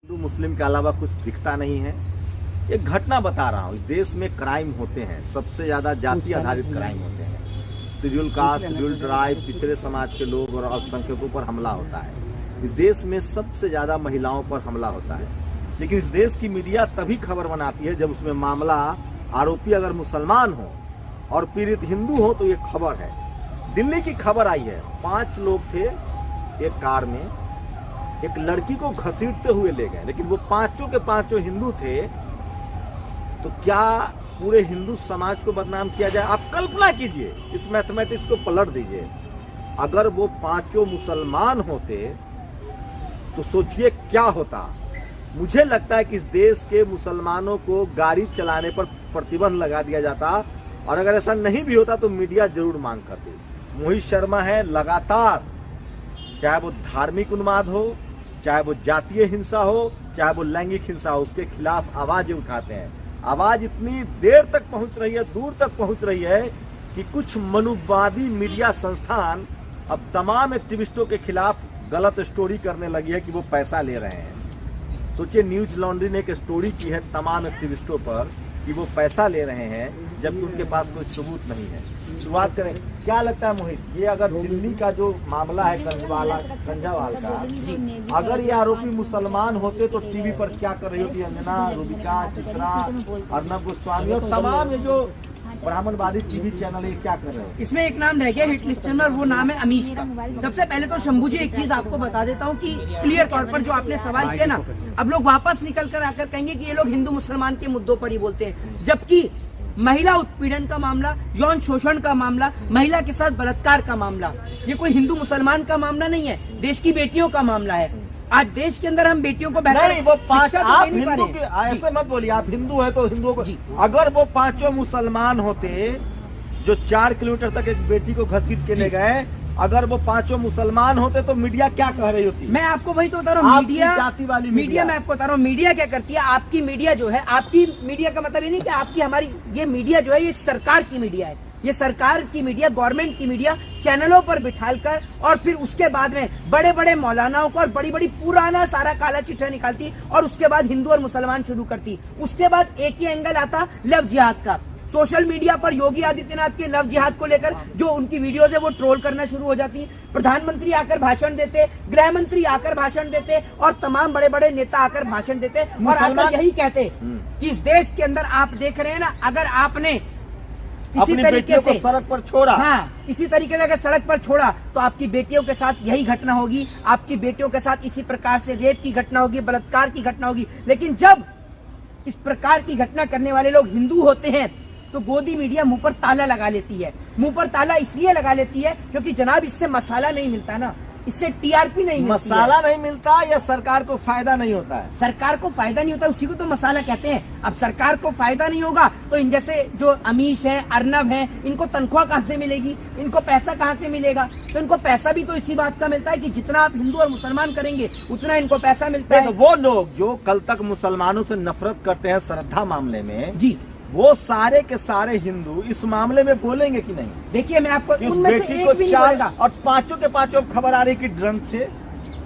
हिंदू मुस्लिम के अलावा कुछ दिखता नहीं है। एक घटना बता रहा हूँ, इस देश में क्राइम होते हैं, सबसे ज्यादा जाति आधारित क्राइम होते हैं। शेड्यूल कास्ट, शेड्यूल ट्राइब, पिछड़े समाज के लोग और अल्पसंख्यकों पर हमला होता है। इस देश में सबसे ज्यादा महिलाओं पर हमला होता है। लेकिन इस देश की मीडिया तभी खबर बनाती है जब उसमें मामला, आरोपी अगर मुसलमान हो और पीड़ित हिंदू हो तो ये खबर है। दिल्ली की खबर आई है, 5 लोग थे एक कार में, एक लड़की को घसीटते हुए ले गए, लेकिन वो पांचों के पांचों हिंदू थे। तो क्या पूरे हिंदू समाज को बदनाम किया जाए? आप कल्पना कीजिए, इस मैथमेटिक्स को पलट दीजिए। अगर वो पांचों मुसलमान होते तो सोचिए क्या होता। मुझे लगता है कि इस देश के मुसलमानों को गाड़ी चलाने पर प्रतिबंध लगा दिया जाता, और अगर ऐसा नहीं भी होता तो मीडिया जरूर मांग करती। मोहित शर्मा है, लगातार चाहे वो धार्मिक उन्माद हो, चाहे वो जातीय हिंसा हो, चाहे वो लैंगिक हिंसा हो, उसके खिलाफ आवाज उठाते हैं। आवाज इतनी देर तक पहुंच रही है, दूर तक पहुंच रही है कि कुछ मनुवादी मीडिया संस्थान अब तमाम एक्टिविस्टों के खिलाफ गलत स्टोरी करने लगी है कि वो पैसा ले रहे हैं। सोचिए, न्यूज लॉन्ड्री ने एक स्टोरी की है तमाम एक्टिविस्टों पर कि वो पैसा ले रहे हैं, जबकि उनके पास कोई सबूत नहीं है। शुरुआत करें, क्या लगता है मोहित, ये अगर दिल्ली का जो मामला है संझवाल का, अगर ये आरोपी मुसलमान होते तो टीवी पर क्या कर रही होती अंजना, रूबिका, चित्रा, अर्नब गोस्वामी और तमाम ये जो ब्राह्मणवादी टीवी चैनल है, क्या कर रहे हैं? इसमें एक नाम रह गया हिट लिस्ट में, और वो नाम है अमीश का। सबसे पहले तो शंभू जी एक चीज आपको बता देता हूँ कि क्लियर तौर पर जो आपने सवाल किया ना, अब लोग वापस निकल कर आकर कहेंगे कि ये लोग हिंदू मुसलमान के मुद्दों पर ही बोलते हैं, जबकि महिला उत्पीड़न का मामला, यौन शोषण का मामला, महिला के साथ बलात्कार का मामला, ये कोई हिंदू मुसलमान का मामला नहीं है, देश की बेटियों का मामला है। आज देश के अंदर हम बेटियों को बेहतर नहीं, वो पांच आप हिंदू के ऐसे मत बोलिए, आप हिंदू है तो हिंदुओं को, अगर वो पांचों मुसलमान होते जो 4 किलोमीटर तक एक बेटी को घसीट के ले गए, अगर वो पांचों मुसलमान होते तो मीडिया क्या कह रही होती? मैं आपको वही तो बता रहा हूँ, मीडिया जाति वाली मीडिया मैं आपको बता रहा हूँ मीडिया क्या करती है। आपकी मीडिया जो है, आपकी मीडिया का मतलब ये नहीं कि आपकी हमारी, ये मीडिया जो है ये सरकार की मीडिया है, ये सरकार की मीडिया, गवर्नमेंट की मीडिया चैनलों पर बिठालकर और फिर उसके बाद में बड़े बड़े मौलानाओं को और बड़ी बड़ी पुराना सारा काला चिट्ठा निकालती और उसके बाद हिंदू और मुसलमान शुरू करती। उसके बाद एक ही एंगल आता लव जिहाद का। सोशल मीडिया पर योगी आदित्यनाथ के लव जिहाद को लेकर जो उनकी वीडियोज है वो ट्रोल करना शुरू हो जाती है। प्रधानमंत्री आकर भाषण देते, गृह मंत्री आकर भाषण देते और तमाम बड़े बड़े नेता आकर भाषण देते और आकर यही कहते कि इस देश के अंदर आप देख रहे हैं ना, अगर आपने इसी तरीके से सड़क पर छोड़ा, हाँ, इसी तरीके से अगर सड़क पर छोड़ा तो आपकी बेटियों के साथ यही घटना होगी, आपकी बेटियों के साथ इसी प्रकार से रेप की घटना होगी, बलात्कार की घटना होगी। लेकिन जब इस प्रकार की घटना करने वाले लोग हिंदू होते हैं तो गोदी मीडिया मुंह पर ताला लगा लेती है। मुंह पर ताला इसलिए लगा लेती है क्योंकि जनाब इससे मसाला नहीं मिलता ना, इससे टीआरपी नहीं मिलती, मसाला नहीं मिलता या सरकार को फायदा नहीं होता है? सरकार को फायदा नहीं होता, उसी को तो मसाला कहते हैं। अब सरकार को फायदा नहीं होगा तो इन जैसे जो अमीश हैं, अर्नब हैं, इनको तनख्वाह कहाँ से मिलेगी, इनको पैसा कहाँ से मिलेगा? तो इनको पैसा भी तो इसी बात का मिलता है कि जितना आप हिंदू और मुसलमान करेंगे उतना इनको पैसा मिलता है। तो वो लोग जो कल तक मुसलमानों से नफरत करते हैं श्रद्धा मामले में, जी, वो सारे के सारे हिंदू इस मामले में बोलेंगे कि नहीं? देखिए मैं आपको उनमें से बेटी एक को भी नहीं 4 बोलेगा। और पांचों के पांचों खबर आ रही कि ड्रंक थे।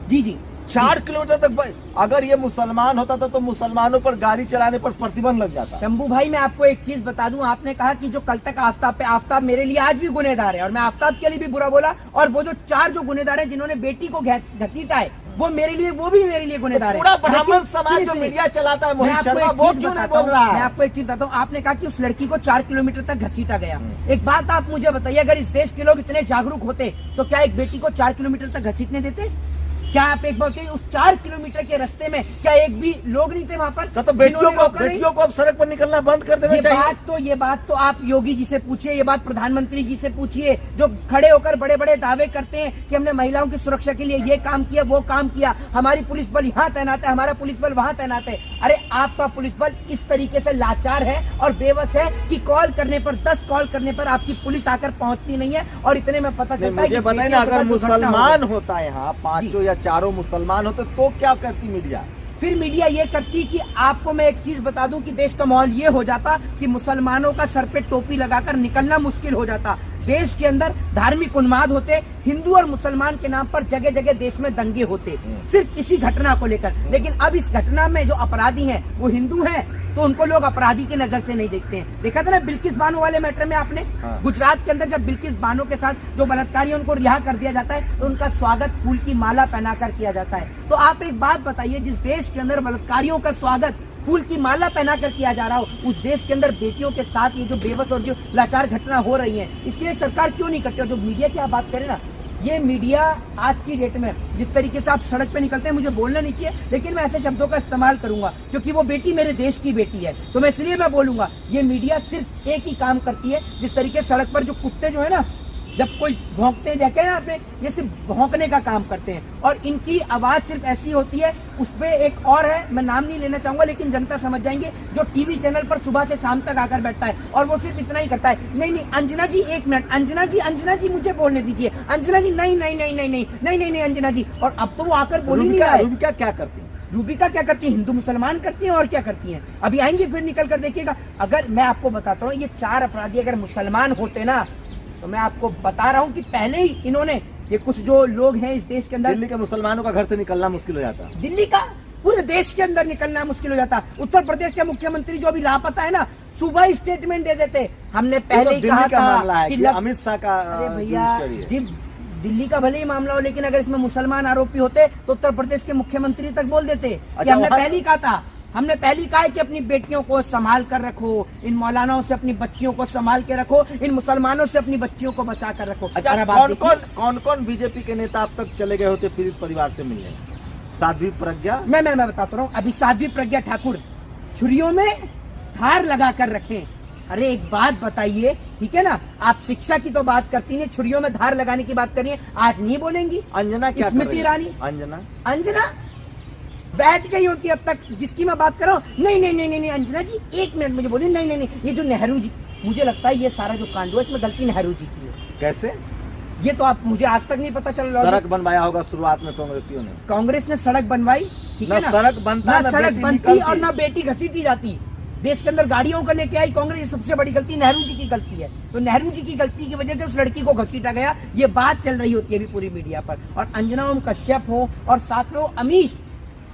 जी जी, 4 किलोमीटर तक अगर ये मुसलमान होता तो मुसलमानों पर गाड़ी चलाने पर प्रतिबंध लग जाता। शंभू भाई मैं आपको एक चीज बता दूं, आपने कहा कि जो कल तक आफ्ताब पे, आफ्ताब मेरे लिए आज भी गुनहगार है और मैं आफ्ताब के लिए भी बुरा बोला, और वो जो 4 जो गुनहगार है जिन्होंने बेटी को घसीटा है वो मेरे लिए, वो भी मेरे लिए गुनहगार है। पूरा ब्राह्मण समाज जो मीडिया चलाता है, मोहित शर्मा, वो क्यों नहीं बोल रहा है? मैं आपको एक चीज बताता हूँ, आपने कहा कि उस लड़की को 4 किलोमीटर तक घसीटा गया। एक बात आप मुझे बताइए, अगर इस देश के लोग इतने जागरूक होते तो क्या एक बेटी को 4 किलोमीटर तक घसीटने देते? क्या आप एक बात, उस 4 किलोमीटर के रास्ते में क्या एक भी लोग नहीं थे वहाँ पर? तो बेटियों को अब सड़क पर निकलना बंद कर देना चाहिए। ये बात तो आप योगी जी से पूछिए, ये बात प्रधानमंत्री जी से पूछिए, जो खड़े होकर बड़े बड़े दावे करते हैं कि हमने महिलाओं की सुरक्षा के लिए ये काम किया, वो काम किया, हमारी पुलिस बल यहाँ तैनात है, हमारा पुलिस बल वहाँ तैनात है। अरे आपका पुलिस बल इस तरीके से लाचार है और बेबस है कि कॉल करने पर, 10 कॉल करने पर आपकी पुलिस आकर पहुँचती नहीं है, और इतने में पता चलता है कि बताइए ना, अगर मुसलमान होता है यहाँ, 5 या 4 मुसलमान होते तो क्या करती मीडिया? फिर मीडिया ये करती कि आपको मैं एक चीज बता दूं कि देश का माहौल ये हो जाता कि मुसलमानों का सर पे टोपी लगाकर निकलना मुश्किल हो जाता। देश के अंदर धार्मिक उन्माद होते, हिंदू और मुसलमान के नाम पर जगह जगह देश में दंगे होते, सिर्फ इसी घटना को लेकर। लेकिन अब इस घटना में जो अपराधी हैं वो हिंदू हैं, तो उनको लोग अपराधी की नजर से नहीं देखते हैं। देखा था ना बिल्किस बानो वाले मैटर में आपने, गुजरात के अंदर जब बिल्किस बानो के साथ जो बलात्कारी उनको रिहा कर दिया जाता है तो उनका स्वागत फूल की माला पहनाकर किया जाता है। तो आप एक बात बताइए, जिस देश के अंदर बलात्कारियों का स्वागत फूल की माला पहनाकर किया जा रहा हो, उस देश के अंदर बेटियों के साथ ये जो बेबस और जो लाचार घटना हो रही है, इसके लिए सरकार क्यों नहीं करती? और जो मीडिया की आप बात करें ना, ये मीडिया आज की डेट में जिस तरीके से आप सड़क पे निकलते हैं, मुझे बोलना नहीं चाहिए, लेकिन मैं ऐसे शब्दों का इस्तेमाल करूंगा क्योंकि वो बेटी मेरे देश की बेटी है, तो मैं इसलिए मैं बोलूंगा। ये मीडिया सिर्फ एक ही काम करती है, जिस तरीके सड़क पर जो कुत्ते जो है ना, जब कोई भौंकते देखे ना आपने, ये सिर्फ भौंकने का काम करते हैं और इनकी आवाज सिर्फ ऐसी होती है। उस पे एक और है, मैं नाम नहीं लेना चाहूंगा, लेकिन जनता समझ जाएंगे, जो टीवी चैनल पर सुबह से शाम तक आकर बैठता है और वो सिर्फ इतना ही करता है, नहीं नहीं अंजना जी एक मिनट, अंजना जी मुझे बोलने दीजिए, अंजना जी नहीं नहीं नहीं नहीं नहीं नहीं नहीं नहीं अंजना जी। और अब तो वो आकर बोल ही नहीं रहा है। रूबिका क्या करती है? रूबिका क्या करती है? हिंदू मुसलमान करती है और क्या करती है, अभी आएंगे फिर निकल कर देखिएगा। अगर मैं आपको बताता हूँ, ये 4 अपराधी अगर मुसलमान होते ना, तो मैं आपको बता रहा हूँ कि पहले ही इन्होंने, ये कुछ जो लोग हैं इस देश के अंदर, दिल्ली के मुसलमानों का घर से निकलना मुश्किल हो जाता, दिल्ली का पूरे देश के अंदर निकलना मुश्किल हो जाता। उत्तर प्रदेश के मुख्यमंत्री जो अभी लापता है ना, सुबह ही स्टेटमेंट दे देते, हमने पहले ही कहा था कि अमित शाह का। अरे भैया, दिल्ली का भले ही मामला हो, लेकिन अगर इसमें मुसलमान आरोपी होते तो उत्तर प्रदेश के मुख्यमंत्री तक बोल देते कि हमने पहले ही कहा था, हमने पहले कहा है कि अपनी बेटियों को संभाल कर रखो, इन मौलानाओं से अपनी बच्चियों को संभाल के रखो, इन मुसलमानों से अपनी बच्चियों को बचा कर रखो। अच्छा, कौन कौन बीजेपी के नेता अब तक चले गए होते पीड़ित परिवार से मिलने? साध्वी प्रज्ञा, मैं बताता रहा हूँ, अभी साध्वी प्रज्ञा ठाकुर छुरियों में धार लगा कर रखे। अरे एक बात बताइए, ठीक है ना, आप शिक्षा की तो बात करती हैं, छुरियों में धार लगाने की बात करिए, आज नहीं बोलेंगी? अंजना क्या, स्मृति ईरानी, अंजना बैठ गई होती अब तक, जिसकी मैं बात कर रहा हूँ। नहीं नहीं नहीं नहीं अंजना जी एक मिनट, मुझे बोलिए, नहीं नहीं नहीं, ये जो नेहरू जी, मुझे लगता है ये सारा जो कांड हुआ इसमें गलती नेहरू जी की है। कैसे? ये तो आप, मुझे आज तक नहीं पता चल रहा। सड़क बनवाया होगा शुरुआत में कांग्रेसियों ने, कांग्रेस ने सड़क बनवाई, ठीक है ना, सड़क बनता, ना सड़क बनती और ना बेटी घसीटी जाती। देश के अंदर गाड़ियों को लेके आई कांग्रेस, ये सबसे बड़ी गलती नेहरू जी की गलती है। तो नेहरू जी की गलती की वजह से उस लड़की को घसीटा गया, ये बात चल रही होती है अभी पूरी मीडिया पर। और अंजना ओम कश्यप हो और साथ में वो अमीश,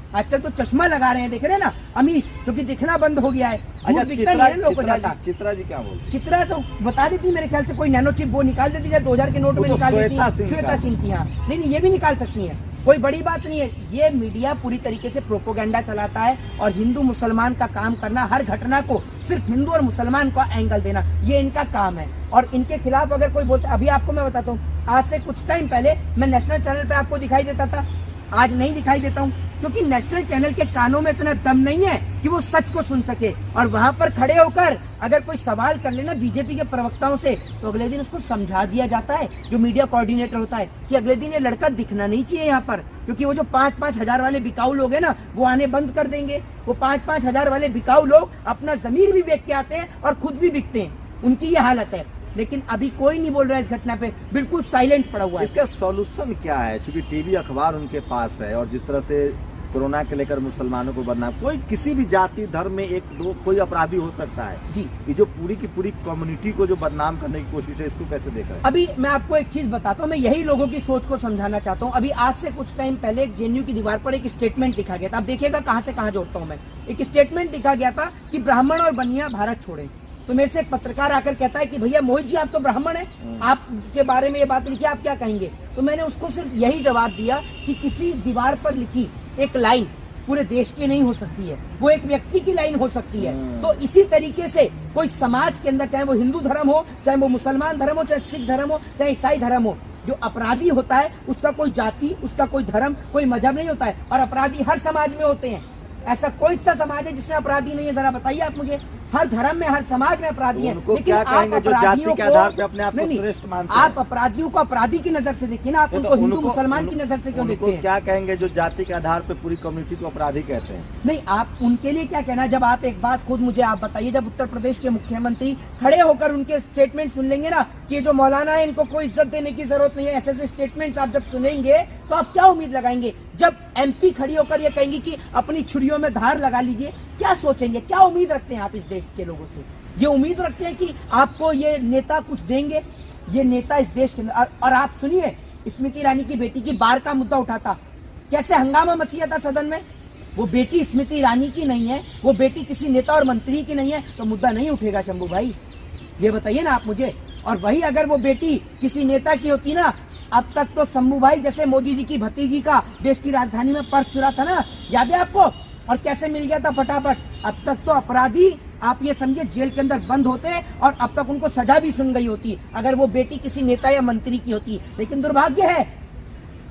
आजकल तो चश्मा लगा रहे हैं, देख रहे हैं ना, अमीश, जो कि दिखना बंद हो गया है। अच्छा, चित्रा जी क्या बोलती? चित्रा तो बता देती मेरे ख्याल से, कोई नैनो चिप वो निकाल देती है, 2000 के नोट में निकाल देती है, श्वेता सिंह की। हाँ नहीं, ये भी निकाल सकती है, कोई बड़ी बात नहीं है। ये मीडिया पूरी तरीके से प्रोपोगेंडा चलाता है और हिंदू मुसलमान का काम करना, हर घटना को सिर्फ हिंदू और मुसलमान का एंगल देना, ये इनका काम है। और इनके खिलाफ अगर कोई बोलता, अभी आपको मैं बताता हूँ, आज से कुछ टाइम पहले मैं नेशनल चैनल पे आपको दिखाई देता था, आज नहीं दिखाई देता हूँ, क्योंकि नेशनल चैनल के कानों में इतना दम नहीं है कि वो सच को सुन सके। और वहां पर खड़े होकर अगर कोई सवाल कर लेना बीजेपी के प्रवक्ताओं से, तो अगले दिन उसको समझा दिया जाता है, जो मीडिया कोऑर्डिनेटर होता है, कि अगले दिन ये लड़का दिखना नहीं चाहिए यहाँ पर, क्योंकि वो जो 5-5 हजार वाले बिकाऊ लोग हैं ना, वो आने बंद कर देंगे। वो 5-5 हजार वाले बिकाऊ लोग अपना जमीर भी बेच के आते हैं और खुद भी बिकते हैं, उनकी ये हालत है। लेकिन अभी कोई नहीं बोल रहा है इस घटना पे, बिल्कुल साइलेंट पड़ा हुआ है। इसका सॉल्यूशन क्या है? क्योंकि टीवी अखबार उनके पास है, और जिस तरह से कोरोना के लेकर मुसलमानों को बदनाम, कोई किसी भी जाति धर्म में एक दो कोई अपराधी हो सकता है जी, ये जो पूरी की पूरी कम्युनिटी को जो बदनाम करने की कोशिश है, इसको कैसे देख रहे हैं? अभी मैं आपको एक चीज बताता हूँ, मैं यही लोगों की सोच को समझाना चाहता हूँ। अभी आज से कुछ टाइम पहले एक जेएनयू की दीवार पर एक स्टेटमेंट लिखा गया था, आप देखिएगा कहाँ से कहाँ जोड़ता हूँ मैं। एक स्टेटमेंट लिखा गया था कि ब्राह्मण और बनिया भारत छोड़े। तो मेरे से एक पत्रकार आकर कहता है कि भैया मोहित जी, आप तो ब्राह्मण हैं, आपके बारे में ये बात लिखी, आप क्या कहेंगे? तो मैंने उसको सिर्फ यही जवाब दिया कि किसी दीवार पर लिखी एक लाइन पूरे देश की नहीं हो सकती है, वो एक व्यक्ति की लाइन हो सकती है। तो इसी तरीके से कोई समाज के अंदर, चाहे वो हिंदू धर्म हो, चाहे वो मुसलमान धर्म हो, चाहे सिख धर्म हो, चाहे ईसाई धर्म हो, जो अपराधी होता है उसका कोई जाति, उसका कोई धर्म, कोई मजहब नहीं होता है। और अपराधी हर समाज में होते हैं। ऐसा कोई सा समाज है जिसमें अपराधी नहीं है? जरा बताइए आप मुझे। हर धर्म में, हर समाज में अपराधी हैं। लेकिन आप अपराधियों के आधार पे अपने आप को श्रेष्ठ मानते हैं। आप अपराधियों को अपराधी की नजर से देखिए ना, आप उनको हिंदू मुसलमान की नजर से क्यों देखते हैं? क्या कहेंगे जो जाति के आधार पे पूरी कम्युनिटी को अपराधी कहते हैं? नहीं, आप उनके लिए क्या कहना? जब आप एक बात खुद मुझे आप बताइए, जब उत्तर प्रदेश के मुख्यमंत्री खड़े होकर उनके स्टेटमेंट सुन लेंगे ना कि ये जो मौलाना है इनको कोई इज्जत देने की जरूरत नहीं है, ऐसे स्टेटमेंट्स आप जब सुनेंगे तो आप क्या उम्मीद लगाएंगे? जब एमपी खड़ी होकर ये कहेंगी कि अपनी छुरियों में धार लगा लीजिए, क्या सोचेंगे? क्या उम्मीद रखते हैं आप इस देश के लोगों से? ये उम्मीद रखते हैं कि आपको ये नेता कुछ देंगे? ये नेता इस देश के अंदर, और आप सुनिए, स्मृति ईरानी की बेटी की बार का मुद्दा उठाता, कैसे हंगामा मच जाता सदन में। वो बेटी स्मृति ईरानी की नहीं है, वो बेटी किसी नेता और मंत्री की नहीं है, तो मुद्दा नहीं उठेगा शंभू भाई, ये बताइए ना आप मुझे। और वही अगर वो बेटी किसी नेता की होती ना, अब तक तो शंभू भाई जैसे मोदी जी की भतीजी का देश की राजधानी में पर्स चुरा था ना, याद है आपको, और कैसे मिल गया था फटाफट। अब तक तो अपराधी आप ये समझिए जेल के अंदर बंद होते और अब तक उनको सजा भी सुन गई होती अगर वो बेटी किसी नेता या मंत्री की होती। लेकिन दुर्भाग्य है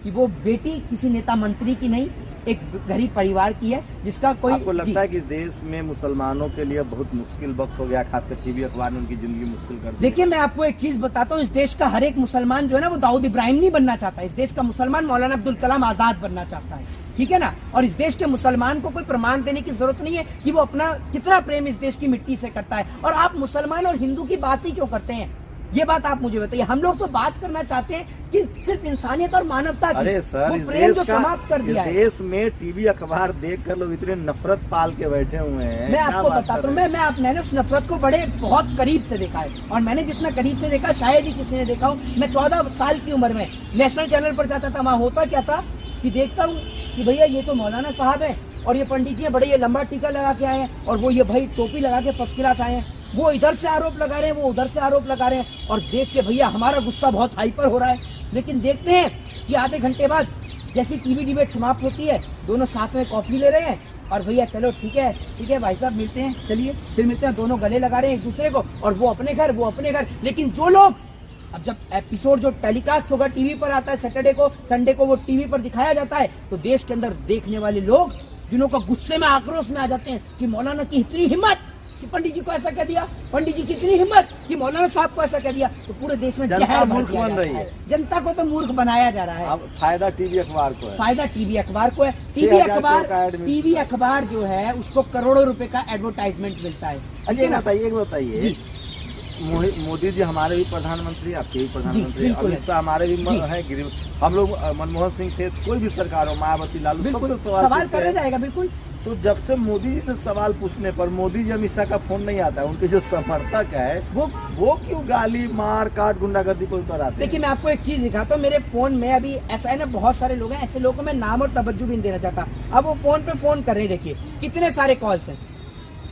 कि वो बेटी किसी नेता मंत्री की नहीं, एक गरीब परिवार की है, जिसका कोई। आपको लगता है कि इस देश में मुसलमानों के लिए बहुत मुश्किल वक्त हो गया, खासकर टीवी अखबार ने उनकी जिंदगी मुश्किल कर दी? देखिए, मैं आपको एक चीज बताता हूँ, इस देश का हर एक मुसलमान जो है ना, वो दाऊद इब्राहिम नहीं बनना चाहता। इस देश का मुसलमान मौलाना अब्दुल कलाम आजाद बनना चाहता है, ठीक है ना। और इस देश के मुसलमान को कोई प्रमाण देने की जरूरत नहीं है कि वो अपना कितना प्रेम इस देश की मिट्टी से करता है। और आप मुसलमान और हिंदू की बात ही क्यों करते हैं, ये बात आप मुझे बताइए। हम लोग तो बात करना चाहते हैं कि सिर्फ इंसानियत और मानवता की। अरे सर, वो प्रेम जो समाप्त कर दिया है। देश में टीवी अखबार देखकर लोग इतने नफरत पाल के बैठे हुए हैं। मैं आपको बताता हूँ, मैंने उस नफरत को बड़े बहुत करीब से देखा है, और मैंने जितना करीब से देखा शायद ही किसी ने देखा हूँ। मैं 14 साल की उम्र में नेशनल चैनल पर जाता था, वहाँ होता क्या था कि देखता हूँ कि भैया ये तो मौलाना साहब है, और ये पंडित जी है, बड़े ये लंबा टीका लगा के आए हैं, और वो ये भाई टोपी लगा के फर्स्ट क्लास आए हैं। वो इधर से आरोप लगा रहे हैं, वो उधर से आरोप लगा रहे हैं, और देख के भैया हमारा गुस्सा बहुत हाइपर हो रहा है। लेकिन देखते हैं कि आधे घंटे बाद जैसी टीवी डिबेट समाप्त होती है, दोनों साथ में कॉफी ले रहे हैं, और भैया चलो ठीक है भाई साहब मिलते हैं, चलिए फिर मिलते हैं। दोनों गले लगा रहे हैं एक दूसरे को, और वो अपने घर। लेकिन जो लोग, अब जब एपिसोड जो टेलीकास्ट होगा टीवी पर आता है सैटरडे को, संडे को वो टीवी पर दिखाया जाता है, तो देश के अंदर देखने वाले लोग जिन्हों का गुस्से में आक्रोश में आ जाते हैं कि मौलाना की इतनी हिम्मत कि पंडित जी को ऐसा कह दिया, पंडित जी की इतनी हिम्मत कि मौलाना साहब को ऐसा कह दिया, तो पूरे देश में जहर मूर्ख बन रही है। जनता को तो मूर्ख बनाया जा रहा है। अब फायदा टीवी अखबार को है, फायदा टीवी अखबार को है। टीवी अखबार जो है उसको करोड़ों रुपए का एडवर्टाइजमेट मिलता है। एक बताइए, मोदी जी हमारे भी प्रधानमंत्री, आपके भी प्रधानमंत्री, अमित शाह हमारे भी है, हम लोग मनमोहन सिंह थे, कोई भी सरकार हो, मायावती, लालू, सब सवाल करने जाएगा। बिल्कुल। तो जब से मोदी जी से सवाल पूछने पर मोदी जी अमित शाह का फोन नहीं आता है, उनके जो समर्थक है वो क्यों गाली मार काट गुंडागर्दी को उतर आते हैं? देखिए, मैं आपको एक चीज दिखाता हूँ, मेरे फोन में अभी ऐसा है ना, बहुत सारे लोग हैं, ऐसे लोगों को मैं नाम और तवज्जो भी नहीं देना चाहता। अब वो फोन पे फोन कर रहे हैं, देखिए कितने सारे कॉल्स हैं,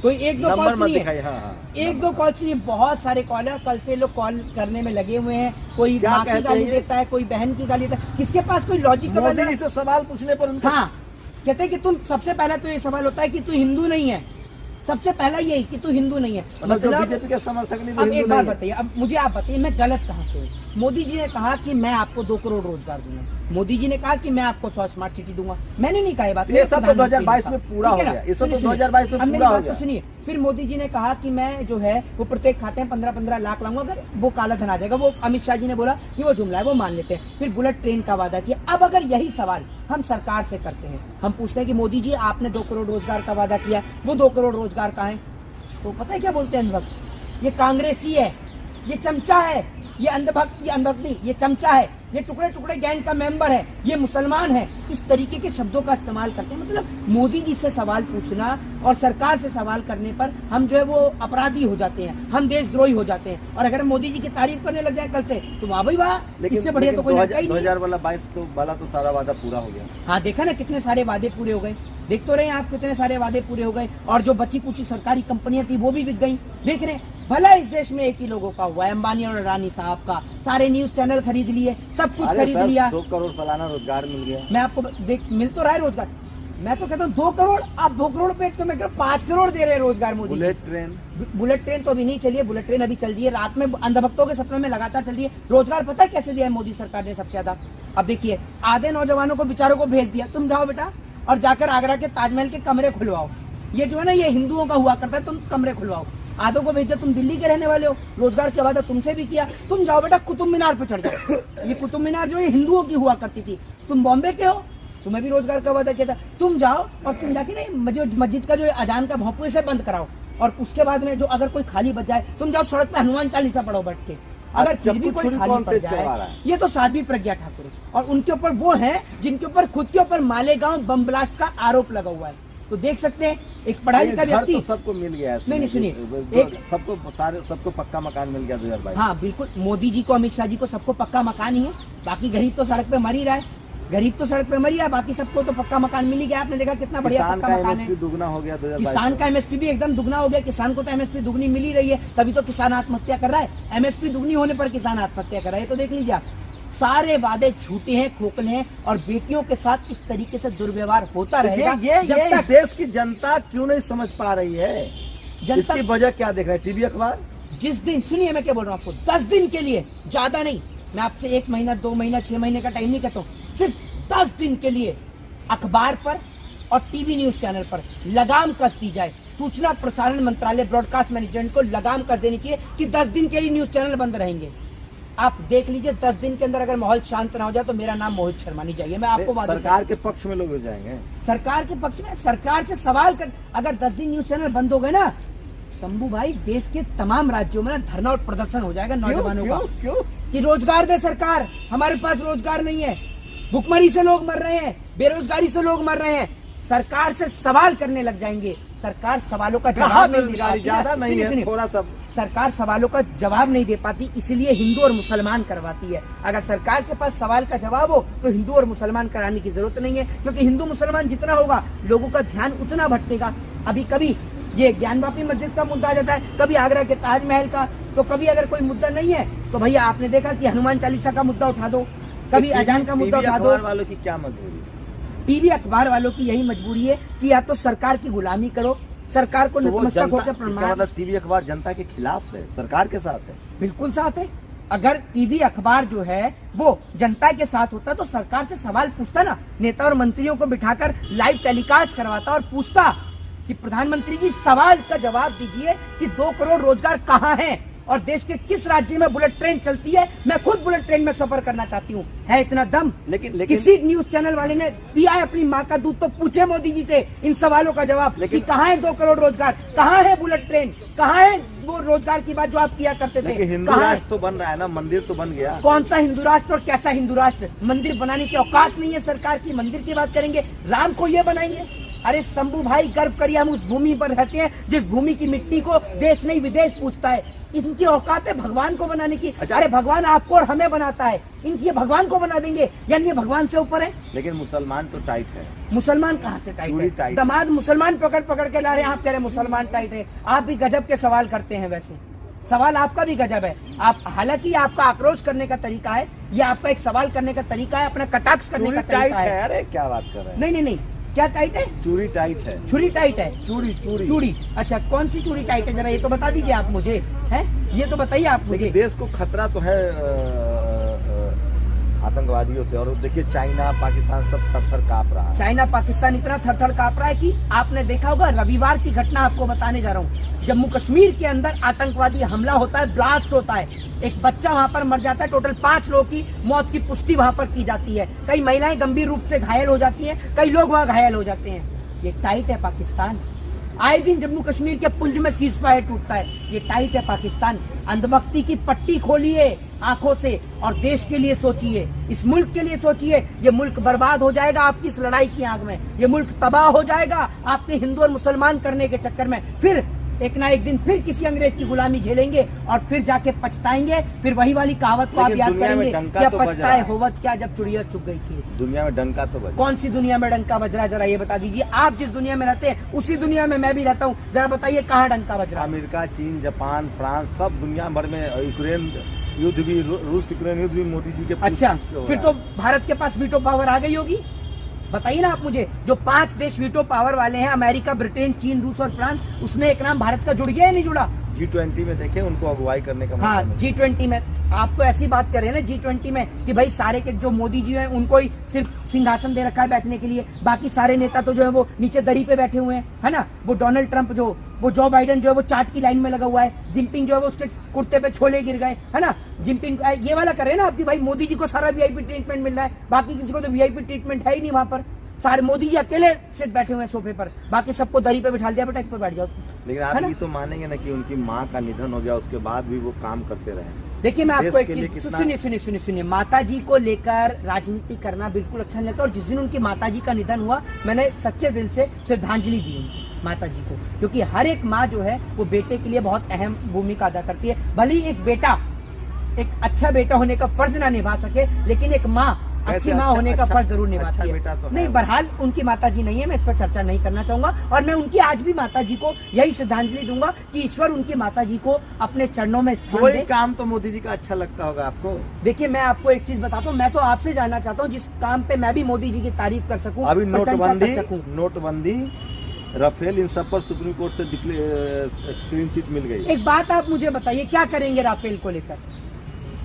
कोई एक दो कॉल्स नहीं है, एक दो कॉल्स नहीं, बहुत सारे कॉल है। कल से लोग कॉल करने में लगे हुए हैं, कोई माँ की गाली देता है, कोई बहन की गाली देता है, किसके पास कोई लॉजिक का मोदी से सवाल पूछने पर उनका, हाँ, कहते हैं कि तुम, सबसे पहला तो ये सवाल होता है कि तू हिंदू नहीं है, सबसे पहला यही कि तू हिंदू नहीं है। मतलब बीजेपी के समर्थक नहीं। अब एक बात बताइए, अब मुझे आप बताइए मैं गलत कहाँ से हूँ? मोदी जी ने कहा कि मैं आपको 2 करोड़ रोजगार दूंगा, मोदी जी ने कहा कि मैं आपको 100 स्मार्ट सिटी दूंगा, मैंने नहीं कहा ये बात। ये सब तो 2022 में पूरा हो गया, ये सब तो 2022 में पूरा हो गया। सुनिए, फिर मोदी जी ने कहा कि मैं जो है वो प्रत्येक खाते में 15-15 लाख लाऊंगा, अगर वो काला धन आ जाएगा। वो अमित शाह जी ने बोला कि वो जुमला है, वो मान लेते हैं। फिर बुलेट ट्रेन का वादा किया। अब अगर यही सवाल हम सरकार से करते हैं, हम पूछते हैं कि मोदी जी आपने 2 करोड़ रोजगार का वादा किया, वो 2 करोड़ रोजगार कहाँ है, तो पता है क्या बोलते हैं? ये कांग्रेसी है, ये चमचा है, ये अंधभक्त नहीं, ये चमचा है, ये टुकड़े टुकड़े गैंग का मेंबर है, ये मुसलमान है। इस तरीके के शब्दों का इस्तेमाल करते हैं। मतलब मोदी जी से सवाल पूछना और सरकार से सवाल करने पर हम जो है वो अपराधी हो जाते हैं, हम देशद्रोही हो जाते हैं। और अगर हम मोदी जी की तारीफ करने लग जाए कल से, तो वाह भाई वाह, इससे बढ़िया तो कोई 2022 वाला तो सारा वादा पूरा हो गया। हाँ, देखा ना कितने सारे वादे पूरे हो गए, देख तो रहे हैं आप, कितने सारे वादे पूरे हो गए। और जो बची कुची सरकारी कंपनियां थी वो भी बिक गई, देख रहे हैं। भला इस देश में एक ही लोगों का हुआ है, अंबानी और अडानी साहब का, सारे न्यूज चैनल खरीद लिए, सब कुछ खरीद लिया। 2 करोड़ सालाना रोजगार मिल गया। मैं आपको मिल तो रहा है रोजगार, मैं तो कहता हूँ 2 करोड़, आप 2 करोड़ पे तो मैं 5 करोड़ दे रहे हैं रोजगार मोदी। बुलेट ट्रेन तो अभी नहीं चली है, बुलेट ट्रेन अभी चल रही है, रात में अंधभक्तों के सपनों में लगातार चल रही है। रोजगार पता है कैसे दिया है मोदी सरकार ने सबसे ज्यादा? अब देखिए, आधे नौजवानों को बेचारों को भेज दिया, तुम जाओ बेटा और जाकर आगरा के ताजमहल के कमरे खुलवाओ। ये जो है ना, ये हिंदुओं का हुआ करता है, तुम कमरे खुलवाओ। आधों को भेज दिया, तुम दिल्ली के रहने वाले हो, रोजगार का वादा तुमसे भी किया, तुम जाओ बेटा कुतुब मीनार पे चढ़ जाओ। ये कुतुब मीनार जो है हिंदुओं की हुआ करती थी, तुम बॉम्बे के हो, तुम्हें भी रोजगार का वादा किया था, तुम जाओ और तुम जाके ना मस्जिद का जो अजान का भोंपू से बंद कराओ, और उसके बाद में जो अगर कोई खाली बच जाए, तुम जाओ सड़क पे हनुमान चालीसा पढ़ो बैठ के। अगर फिर भी कोई खाली पड़ जाए, ये तो साध्वी प्रज्ञा ठाकुर है, और उनके ऊपर वो है जिनके ऊपर खुद के ऊपर मालेगांव बम ब्लास्ट का आरोप लगा हुआ है। तो देख सकते हैं एक पढ़ाई लिखा घर व्यक्ति। तो सबको मिल गया है। नहीं, सुनिए, एक सबको पक्का मकान मिल गया 2022। हाँ बिल्कुल, मोदी जी को, अमित शाह जी को सबको पक्का मकान ही है। बाकी गरीब तो सड़क पे मर ही रहा है, गरीब तो सड़क पे मर ही रहा है, बाकी सबको तो पक्का मकान मिल ही गया। आपने देखा कितना बढ़िया पक्का मकान है। दुगना हो गया 2022। किसान का एमएसपी भी एकदम दुगना हो गया। किसान को तो एमएसपी दुगनी मिल ही रही है, तभी तो किसान आत्महत्या कर रहा है। एमएसपी दुगनी होने पर किसान आत्महत्या कर रहा है। तो देख लीजिए आप, सारे वादे झूठे हैं, खोखले हैं, और बेटियों के साथ इस तरीके से दुर्व्यवहार होता रहेगा। ये इस देश की जनता क्यों नहीं समझ पा रही है? इसकी वजह क्या देख रहे हैं? टीवी अखबार। जिस दिन, सुनिए मैं क्या बोल रहा हूँ आपको, 10 दिन के लिए, ज्यादा नहीं, मैं आपसे 1 महीना 2 महीना 6 महीने का टाइम नहीं कहता हूँ, सिर्फ 10 दिन के लिए अखबार पर और टीवी न्यूज चैनल पर लगाम कस दी जाए। सूचना प्रसारण मंत्रालय, ब्रॉडकास्ट मैनेजमेंट को लगाम कस देनी चाहिए कि 10 दिन के लिए न्यूज चैनल बंद रहेंगे। आप देख लीजिए, 10 दिन के अंदर अगर माहौल शांत ना हो जाए तो मेरा नाम मोहित शर्मा नहीं चाहिए। मैं आपको सरकार के पक्ष में लोग हो जाएंगे। सरकार के पक्ष में, सरकार से सवाल कर, अगर 10 दिन न्यूज चैनल बंद हो गए ना शंभू भाई, देश के तमाम राज्यों में ना धरना और प्रदर्शन हो जाएगा नौजवानों का। क्यों? कि रोजगार दे सरकार, हमारे पास रोजगार नहीं है, भुखमरी से लोग मर रहे हैं, बेरोजगारी से लोग मर रहे हैं। सरकार से सवाल करने लग जाएंगे। सरकार सवालों का जवाब नहीं दे पाती, ज्यादा नहीं है, थोड़ा सा। सरकार सवालों का जवाब नहीं दे पाती, इसलिए हिंदू और मुसलमान करवाती है। अगर सरकार के पास सवाल का जवाब हो तो हिंदू और मुसलमान कराने की जरूरत नहीं है, क्योंकि हिंदू मुसलमान जितना होगा लोगों का ध्यान उतना भटकेगा। अभी कभी ये ज्ञानवापी मस्जिद का मुद्दा आ जाता है, कभी आगरा के ताजमहल का, तो कभी अगर कोई मुद्दा नहीं है तो भैया आपने देखा कि हनुमान चालीसा का मुद्दा उठा दो, कभी अजान का मुद्दा उठा दो। वालों की क्या मजबूरी? टीवी अखबार वालों की यही मजबूरी है कि या तो सरकार की गुलामी करो, सरकार को नतमस्तक होकर प्रणाम। मतलब टीवी अखबार जनता के खिलाफ है, सरकार के साथ है? बिल्कुल साथ है। अगर टीवी अखबार जो है वो जनता के साथ होता तो सरकार से सवाल पूछता ना, नेता और मंत्रियों को बिठाकर लाइव टेलीकास्ट करवाता और पूछता कि प्रधानमंत्री जी सवाल का जवाब दीजिए कि 2 करोड़ रोजगार कहाँ हैं और देश के किस राज्य में बुलेट ट्रेन चलती है। मैं खुद बुलेट ट्रेन में सफर करना चाहती हूँ। है इतना दम? लेकिन किसी न्यूज चैनल वाले ने पिया है अपनी माँ का दूध तो पूछे मोदी जी से इन सवालों का जवाब कि कहाँ है 2 करोड़ रोजगार, कहाँ है बुलेट ट्रेन, कहाँ है वो रोजगार की बात जो आप किया करते थे? हिंदू राष्ट्र तो बन रहा है ना, मंदिर तो बन गया। कौन सा हिंदू राष्ट्र और कैसा हिंदू राष्ट्र? मंदिर बनाने की औकात नहीं है सरकार की। मंदिर की बात करेंगे, राम को ये बनाएंगे? अरे शंभू भाई, गर्व करिए, हम उस भूमि पर रहते हैं जिस भूमि की मिट्टी को देश नहीं विदेश पूछता है। इनकी औकात है भगवान को बनाने की। अरे भगवान आपको और हमें बनाता है, इनकी भगवान को बना देंगे, यानी ये भगवान से ऊपर है। लेकिन मुसलमान तो टाइट है। मुसलमान कहाँ से टाइट है? दामाद मुसलमान पकड़ पकड़ के ला रहे हैं, आप कह रहे हैं मुसलमान टाइट है। आप भी गजब के सवाल करते हैं, वैसे सवाल आपका भी गजब है। आप, हालांकि आपका आक्रोश करने का तरीका है, ये आपका एक सवाल करने का तरीका है, अपना कटाक्ष करने का तरीका है। अरे क्या बात कर रहे हैं? नहीं, क्या टाइट है? चूड़ी टाइट है। छुरी टाइट है? चूड़ी। अच्छा, कौन सी चूड़ी टाइट है? जरा ये तो बता दीजिए आप मुझे, हैं? ये तो बताइए आप मुझे। देश को खतरा तो है आतंकवादियों से, और देखिए चाइना पाकिस्तान सब थर-थर कांप रहा है। चाइना पाकिस्तान इतना थर-थर कांप रहा है कि आपने देखा होगा, रविवार की घटना आपको बताने जा रहा हूँ। जम्मू कश्मीर के अंदर आतंकवादी हमला होता है, ब्लास्ट होता है, एक बच्चा वहां पर मर जाता है, टोटल 5 लोगों की मौत की पुष्टि वहां पर की जाती है। कई महिलाएं गंभीर रूप से घायल हो जाती हैं, कई लोग वहां घायल हो जाते हैं। ये टाइट है पाकिस्तान। आए दिन जम्मू कश्मीर के पुंज में सीज फायर टूटता है, ये टाइट है पाकिस्तान। अंधभक्ति की पट्टी खोलिए आंखों से और देश के लिए सोचिए, इस मुल्क के लिए सोचिए। ये मुल्क बर्बाद हो जाएगा आपकी इस लड़ाई की आग में, ये मुल्क तबाह हो जाएगा आपके हिंदू और मुसलमान करने के चक्कर में। फिर एक ना एक दिन फिर किसी अंग्रेज की गुलामी झेलेंगे और फिर जाके पछताएंगे। फिर वही वाली कहावत को आप याद करेंगे, क्या पछताए होवत क्या जब चिड़िया चुग गई थी। दुनिया में डंका तो बजा। कौन सी दुनिया में डंका बज रहा है? जरा ये बता दीजिए। आप जिस दुनिया में रहते हैं उसी दुनिया में मैं भी रहता हूँ, जरा बताइए कहाँ डंका बज रहा है? अमेरिका, चीन, जापान, फ्रांस, सब दुनिया भर में। यूक्रेन युद्ध भी, रूस यूक्रेन युद्ध भी मोदी जी के। अच्छा, फिर तो भारत के पास वीटो पावर आ गई होगी। बताइए ना आप मुझे, जो 5 देश वीटो पावर वाले हैं, अमेरिका, ब्रिटेन, चीन, रूस और फ्रांस, उसमें एक नाम भारत का जुड़ गया या नहीं जुड़ा? G20 में देखे उनको अगुवाई करने का। हाँ, G20 में आप तो ऐसी बात कर रहे हैं ना G20 में कि भाई सारे के जो मोदी जी हैं उनको ही सिर्फ सिंहासन दे रखा है बैठने के लिए, बाकी सारे नेता तो जो है वो नीचे दरी पे बैठे हुए हैं, है ना। वो डोनाल्ड ट्रंप वो जो बाइडेन जो है वो चार्ट की लाइन में लगा हुआ है, जिनपिंग जो है वो उसके कुर्ते पे छोले गिर गए, है ना। जिनपिंग ये वाला कर रहे हैं ना आपकी, भाई मोदी जी को सारा VIP ट्रीटमेंट मिल रहा है, बाकी किसी को तो VIP ट्रीटमेंट है ही नहीं वहां पर। सारे मोदी जी अकेले सिर्फ बैठे हुए हैं सोफे पर, बाकी सबको दरी पे बिठा दिया, बेटा इस पर बैठ जाओ। लेकिन आप ये तो मानेंगे ना कि उनकी माँ का निधन हो गया, उसके बाद भी वो काम करते रहे। देखिए मैं देश आपको एक के लिए चीज कितना- सुनिए माता जी को लेकर राजनीति करना बिल्कुल अच्छा नहीं लगता। और जिस दिन उनकी माता जी का निधन हुआ मैंने सच्चे दिल से श्रद्धांजलि दी उनकी माता जी को, क्योंकि हर एक माँ जो है वो बेटे के लिए बहुत अहम भूमिका अदा करती है। भले ही एक बेटा एक अच्छा बेटा होने का फर्ज ना निभा सके, लेकिन एक माँ अच्छी माँ होने का फर्ज जरूर निभाती है। बेटा तो है। नहीं, बहरहाल उनकी माता जी नहीं है, मैं इस पर चर्चा नहीं करना चाहूंगा। और मैं उनकी आज भी माता जी को यही श्रद्धांजलि दूंगा कि ईश्वर उनकी माता जी को अपने चरणों में स्थान कोई दे। काम तो मोदी जी का अच्छा लगता होगा आपको? देखिए मैं आपको एक चीज बताता हूँ, मैं तो आपसे जानना चाहता हूँ जिस काम पे मैं भी मोदी जी की तारीफ कर सकूं, अभी प्रशंसा कर सकूं। नोटबंदी, राफेल, इन सब पर सुप्रीम कोर्ट से क्लीन चिट मिल गई। एक बात आप मुझे बताइए, क्या करेंगे राफेल को लेकर?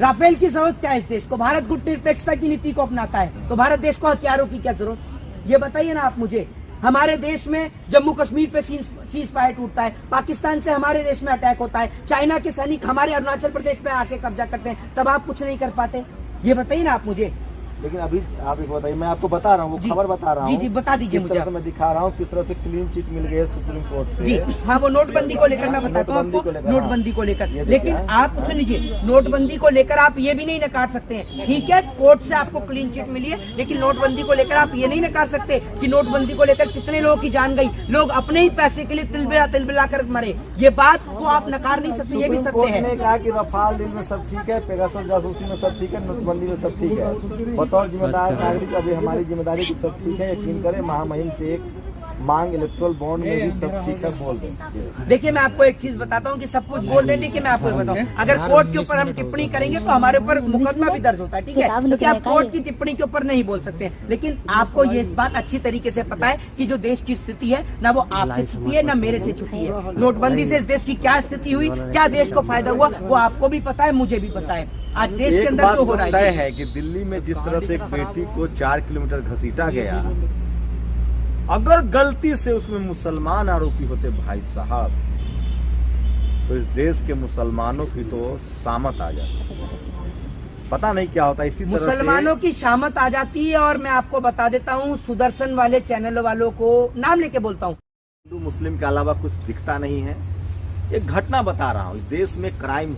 राफेल की जरूरत क्या है इस देश को? भारत गुटनिरपेक्षता की नीति को अपनाता है, तो भारत देश को हथियारों की क्या जरूरत? ये बताइए ना आप मुझे। हमारे देश में जम्मू कश्मीर पे सीज फायर टूटता है, पाकिस्तान से हमारे देश में अटैक होता है, चाइना के सैनिक हमारे अरुणाचल प्रदेश पे आके कब्जा करते हैं, तब आप कुछ नहीं कर पाते? ये बताइए ना आप मुझे। लेकिन अभी आप एक बताइए, मैं आपको बता रहा हूँ, वो खबर बता रहा हूँ। जी बता दीजिए मुझे। मैं दिखा रहा हूँ किस तरह से क्लीन चिट मिल गई है सुप्रीम कोर्ट से। जी हाँ, वो नोटबंदी को लेकर मैं बताता हूँ आपको, नोटबंदी को लेकर। लेकिन आप सुनिए, नोटबंदी को लेकर आप ये भी नहीं नकार सकते हैं, ठीक है कोर्ट से आपको क्लीन चिट मिली है, लेकिन नोटबंदी को लेकर आप ये नहीं नकार सकते कि नोटबंदी को लेकर कितने लोगों की जान गई, लोग अपने ही पैसे के लिए तिलबिला कर मरे। ये बात को आप नकार नहीं सकते, ये भी सत्य है। ने कहा कि रफाल डील में सब ठीक है, पेगासस जासूसी में सब ठीक है, नोटबंदी में सब ठीक है। बतौर जिम्मेदार नागरिक अभी हमारी जिम्मेदारी की सब ठीक है, यकीन करें महामहिम से एक मांग इलेक्ट्रल बॉन्ड में भी सब ठीक है बोल दें। देखिए मैं आपको एक चीज बताता हूँ कि सब कुछ बोल दें, देखिए मैं आपको बताऊँ, अगर कोर्ट के ऊपर हम टिप्पणी करेंगे तो हमारे ऊपर मुकदमा भी दर्ज होता है, ठीक है, क्योंकि आप कोर्ट की टिप्पणी के ऊपर नहीं बोल सकते। लेकिन आपको ये बात अच्छी तरीके से पता है कि जो देश की स्थिति है ना वो आपसे छुपी है ना मेरे से छुपी है। नोटबंदी से इस देश की क्या स्थिति हुई, क्या देश को फायदा हुआ, वो आपको भी पता है, मुझे भी पता है। आज देश के अंदर जो हो रहा है कि दिल्ली में जिस तरह से एक बेटी को 4 किलोमीटर घसीटा गया, अगर गलती से उसमें मुसलमान आरोपी होते भाई साहब, तो इस देश के मुसलमानों की तो शामत आ जाती। पता नहीं क्या होता इसी तरह मुसलमानों की शामत आ जाती है। और मैं आपको बता देता हूँ, सुदर्शन वाले चैनल वालों को नाम लेके बोलता हूँ, हिंदू मुस्लिम के अलावा कुछ दिखता नहीं है। एक घटना बता रहा हूँ, इस देश में क्राइम